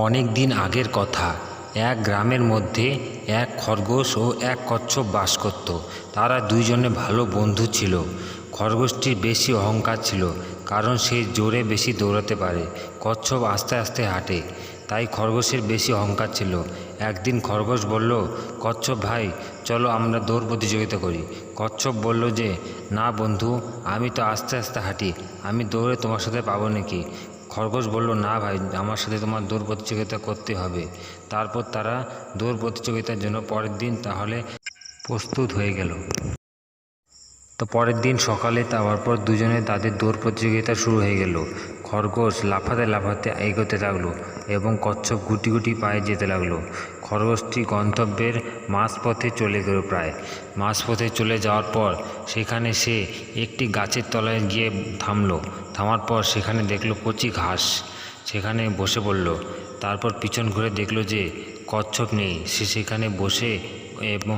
অনেক দিন আগের কথা। এক গ্রামের মধ্যে এক খরগোশ ও এক কচ্ছপ বাস করত। তারা দুইজনে ভালো বন্ধু ছিল। খরগোশটির বেশি অহংকার ছিল, কারণ সে জোরে বেশি দৌড়াতে পারে। কচ্ছপ আস্তে আস্তে হাঁটে, তাই খরগোশের বেশি অহংকার ছিল। একদিন খরগোশ বলল, কচ্ছপ ভাই, চলো আমরা দৌড় প্রতিযোগিতা করি। কচ্ছপ বলল যে, না বন্ধু, আমি তো আস্তে আস্তে হাঁটি, আমি দৌড়ে তোমার সাথে পাবো নাকি? খরগোশ বলল, না ভাই, আমার সাথে তোমার দৌড় প্রতিযোগিতা করতে হবে। তারপর তারা দৌড় প্রতিযোগিতার জন্য পরের দিন তাহলে প্রস্তুত হয়ে গেল। তো পরের দিন সকালে তারপর দুজনে তাদের দৌড় প্রতিযোগিতা শুরু হয়ে গেল। খরগোশ লাফাতে লাফাতে এগোতে লাগলো এবং কচ্ছপ গুটি গুটি পায়ে যেতে লাগলো। খরগোশটি গন্তব্যের মাঝপথে চলে গেল। প্রায় মাঝপথে চলে যাওয়ার পর সেখানে সে একটি গাছের তলায় গিয়ে থামার পর সেখানে দেখলো কচি ঘাস, সেখানে বসে পড়ল। তারপর পিছন ঘুরে দেখলো যে কচ্ছপ নেই। সে সেখানে বসে এবং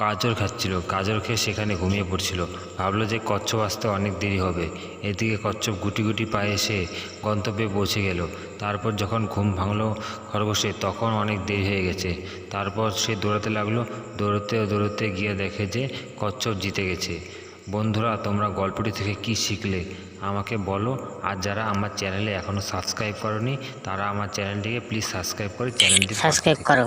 গাজর খাচ্ছিল। গাজর খেয়ে সেখানে ঘুমিয়ে পড়ছিল। ভাবলো যে কচ্ছপ আসতে অনেক দেরি হবে। এদিকে কচ্ছপ গুটি গুটি পায়ে এসে গন্তব্যে পৌঁছে গেল। তারপর যখন ঘুম ভাঙলো খরগোশের, তখন অনেক দেরি হয়ে গেছে। তারপর সে দৌড়াতে লাগলো। দৌড়তে দৌড়তে গিয়ে দেখে যে কচ্ছপ জিতে গেছে। বন্ধুরা, তোমরা গল্পটি থেকে কি শিখলে আমাকে বলো। আর যারা আমার চ্যানেলে এখনও সাবস্ক্রাইব করনি, তারা আমার চ্যানেলটিকে প্লিজ সাবস্ক্রাইব করে চ্যানেলটি সাবস্ক্রাইব করো।